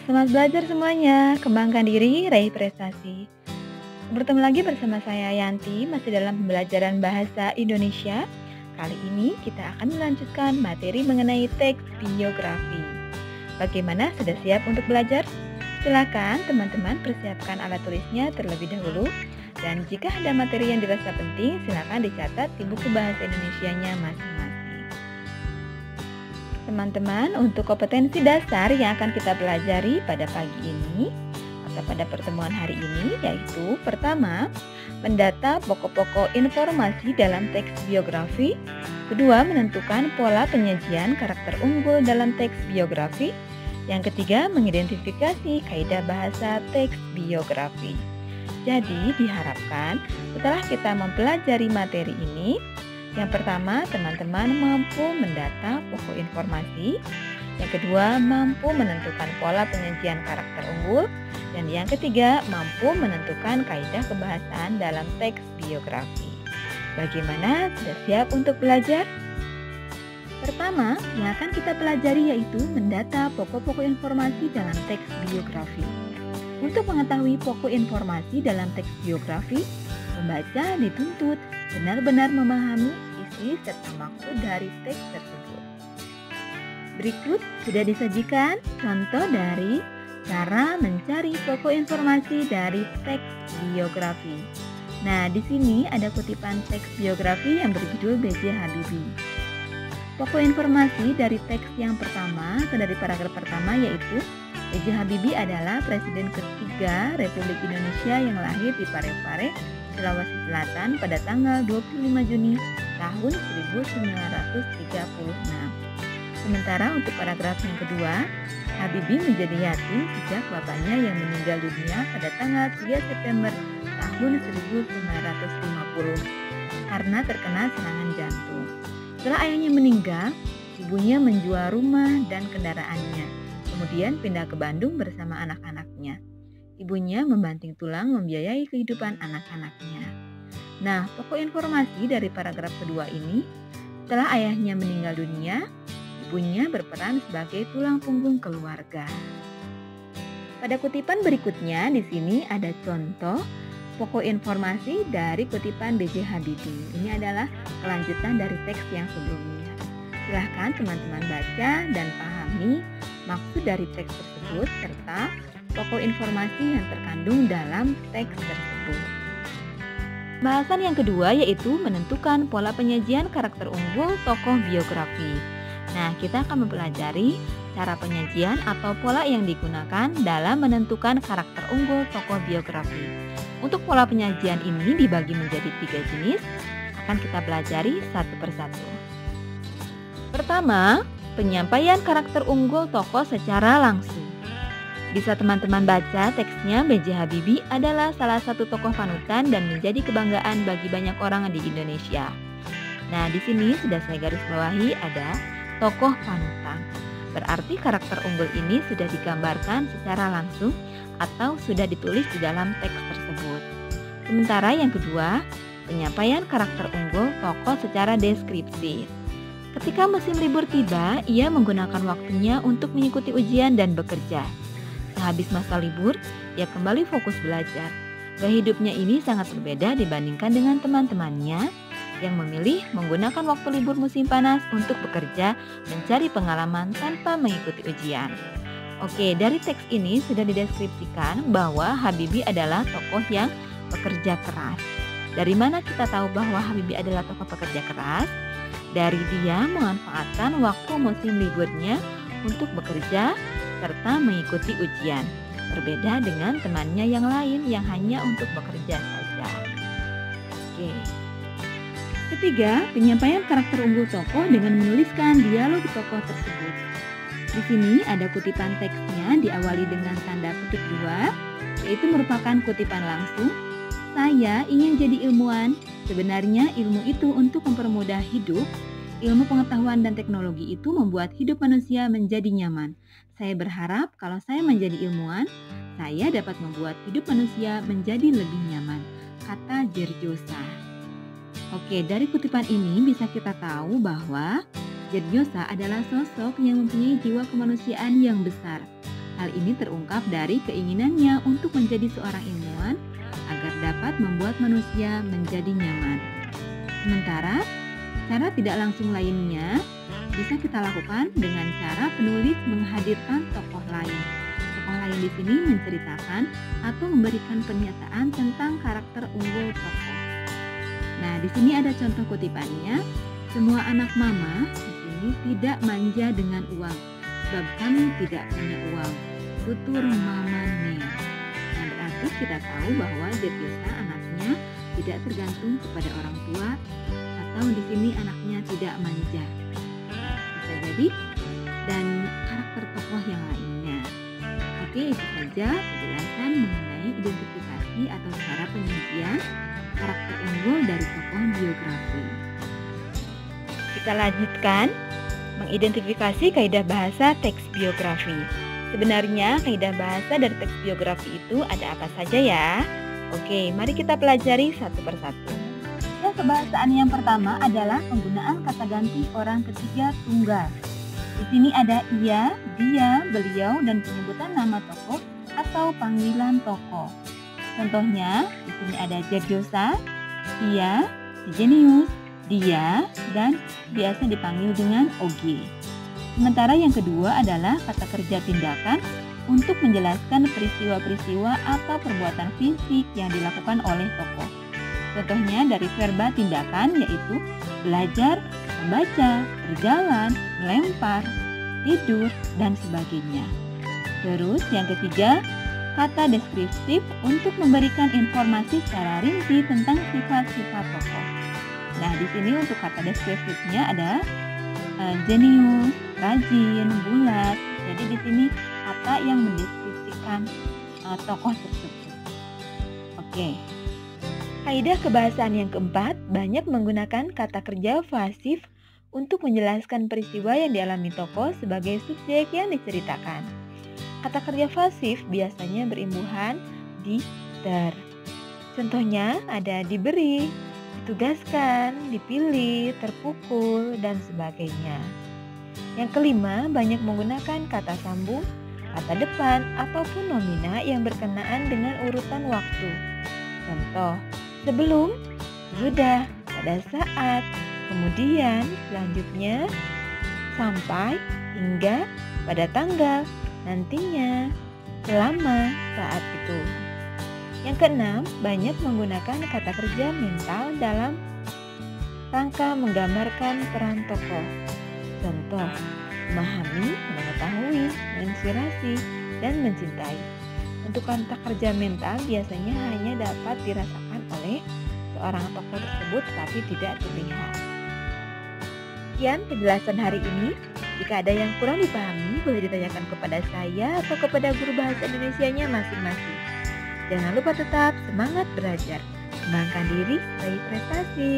selamat belajar semuanya. Kembangkan diri, raih prestasi. Bertemu lagi bersama saya Yanti, masih dalam pembelajaran bahasa Indonesia. Kali ini kita akan melanjutkan materi mengenai teks biografi. Bagaimana, sudah siap untuk belajar? Silakan teman-teman persiapkan alat tulisnya terlebih dahulu. Dan jika ada materi yang dirasa penting, silakan dicatat di buku bahasa Indonesianya masing-masing. Teman-teman, untuk kompetensi dasar yang akan kita pelajari pada pagi ini atau pada pertemuan hari ini yaitu pertama, mendata pokok-pokok informasi dalam teks biografi. Kedua, menentukan pola penyajian karakter unggul dalam teks biografi. Yang ketiga, mengidentifikasi kaidah bahasa teks biografi. Jadi, diharapkan setelah kita mempelajari materi ini, yang pertama, teman-teman mampu mendata pokok informasi. Yang kedua, mampu menentukan pola penyajian karakter unggul. Dan yang ketiga, mampu menentukan kaidah kebahasaan dalam teks biografi. Bagaimana? Sudah siap untuk belajar? Pertama, yang akan kita pelajari yaitu mendata pokok-pokok informasi dalam teks biografi. Untuk mengetahui pokok informasi dalam teks biografi, pembaca dituntut benar-benar memahami isi serta maksud dari teks tersebut. Berikut sudah disajikan contoh dari cara mencari pokok informasi dari teks biografi. Nah, di sini ada kutipan teks biografi yang berjudul B.J. Habibie. Pokok informasi dari teks yang pertama atau dari paragraf pertama yaitu B.J. Habibie adalah Presiden ketiga Republik Indonesia yang lahir di Parepare, Sulawesi Selatan pada tanggal 25 Juni tahun 1936. Sementara untuk paragraf yang kedua, Habibie menjadi yatim sejak bapaknya yang meninggal dunia pada tanggal 3 September tahun 1950 karena terkena serangan jantung. Setelah ayahnya meninggal, ibunya menjual rumah dan kendaraannya, kemudian pindah ke Bandung bersama anak-anaknya. Ibunya membanting tulang membiayai kehidupan anak-anaknya. Nah, pokok informasi dari paragraf kedua ini, setelah ayahnya meninggal dunia, ibunya berperan sebagai tulang punggung keluarga. Pada kutipan berikutnya, di sini ada contoh pokok informasi dari kutipan B.J. Habibie. Ini adalah kelanjutan dari teks yang sebelumnya. Silahkan teman-teman baca dan pahami maksud dari teks tersebut serta pokok informasi yang terkandung dalam teks tersebut. Bahasan yang kedua yaitu menentukan pola penyajian karakter unggul tokoh biografi. Nah, kita akan mempelajari cara penyajian atau pola yang digunakan dalam menentukan karakter unggul tokoh biografi. Untuk pola penyajian ini dibagi menjadi 3 jenis, akan kita pelajari satu persatu. Pertama, penyampaian karakter unggul tokoh secara langsung. Bisa teman-teman baca teksnya, B.J. Habibie adalah salah satu tokoh panutan dan menjadi kebanggaan bagi banyak orang di Indonesia. Nah, di sini sudah saya garis bawahi ada tokoh panutan. Berarti karakter unggul ini sudah digambarkan secara langsung atau sudah ditulis di dalam teks tersebut. Sementara yang kedua, penyampaian karakter unggul tokoh secara deskripsi. Ketika musim libur tiba, ia menggunakan waktunya untuk mengikuti ujian dan bekerja. Sehabis masa libur, ia kembali fokus belajar. Gaya hidupnya ini sangat berbeda dibandingkan dengan teman-temannya yang memilih menggunakan waktu libur musim panas untuk bekerja, mencari pengalaman tanpa mengikuti ujian. Oke, dari teks ini sudah dideskripsikan bahwa Habibie adalah tokoh yang pekerja keras. Dari mana kita tahu bahwa Habibie adalah tokoh pekerja keras? Dari dia memanfaatkan waktu musim liburnya untuk bekerja serta mengikuti ujian. Berbeda dengan temannya yang lain yang hanya untuk bekerja saja. Oke. Ketiga, penyampaian karakter unggul tokoh dengan menuliskan dialog tokoh tersebut. Di sini ada kutipan teksnya diawali dengan tanda petik 2, yaitu merupakan kutipan langsung. Saya ingin jadi ilmuwan. Sebenarnya ilmu itu untuk mempermudah hidup. Ilmu pengetahuan dan teknologi itu membuat hidup manusia menjadi nyaman. Saya berharap kalau saya menjadi ilmuwan, saya dapat membuat hidup manusia menjadi lebih nyaman, kata Jerjosa. Oke, dari kutipan ini bisa kita tahu bahwa Jerjosa adalah sosok yang mempunyai jiwa kemanusiaan yang besar. Hal ini terungkap dari keinginannya untuk menjadi seorang ilmuwan agar dapat membuat manusia menjadi nyaman. Sementara, cara tidak langsung lainnya bisa kita lakukan dengan cara penulis menghadirkan tokoh lain. Tokoh lain di sini menceritakan atau memberikan pernyataan tentang karakter unggul tokoh. Nah, di sini ada contoh kutipannya. Semua anak mama di sini tidak manja dengan uang, sebab kami tidak punya uang. Tutur Mama Nea. Nah, berarti kita tahu bahwa Jetiosa anaknya tidak tergantung kepada orang tua, atau di sini anaknya tidak manja. Nah, bisa jadi dan karakter tokoh yang lainnya. Oke, itu saja penjelasan mengenai identifikasi atau cara penyajian karakter unggul dari tokoh biografi. Kita lanjutkan mengidentifikasi kaidah bahasa teks biografi. Sebenarnya kaidah bahasa dari teks biografi itu ada apa saja ya? Oke, mari kita pelajari satu persatu. Kaidah kebahasaan yang pertama adalah penggunaan kata ganti orang ketiga tunggal. Di sini ada ia, dia, beliau, dan penyebutan nama tokoh atau panggilan tokoh. Contohnya, di sini ada Jetiosa, ia, Jenius, dia, dan biasa dipanggil dengan Oge. Sementara yang kedua adalah kata kerja tindakan untuk menjelaskan peristiwa-peristiwa atau perbuatan fisik yang dilakukan oleh tokoh. Contohnya dari verba tindakan yaitu belajar, membaca, berjalan, melempar, tidur, dan sebagainya. Terus yang ketiga, kata deskriptif untuk memberikan informasi secara rinci tentang sifat-sifat tokoh. Nah, di sini untuk kata deskriptifnya ada jenius, rajin, bulat. Jadi di sini kata yang mendeskripsikan tokoh tersebut. Oke. Kaidah kebahasaan yang keempat banyak menggunakan kata kerja pasif untuk menjelaskan peristiwa yang dialami tokoh sebagai subjek yang diceritakan. Kata kerja pasif biasanya berimbuhan di ter. Contohnya ada diberi, ditugaskan, dipilih, terpukul, dan sebagainya. Yang kelima, banyak menggunakan kata sambung, kata depan, ataupun nomina yang berkenaan dengan urutan waktu. Contoh, sebelum, sudah, pada saat, kemudian, selanjutnya, sampai, hingga, pada tanggal, nantinya, selama, saat itu. Yang keenam, banyak menggunakan kata kerja mental dalam rangka menggambarkan peran tokoh. Contoh, memahami, mengetahui, menginspirasi, dan mencintai. Untuk kata kerja mental biasanya hanya dapat dirasakan oleh seorang tokoh tersebut tapi tidak terlihat. Sekian penjelasan hari ini. Jika ada yang kurang dipahami, boleh ditanyakan kepada saya atau kepada guru bahasa Indonesianya masing-masing. Jangan lupa tetap semangat belajar, kembangkan diri, raih prestasi.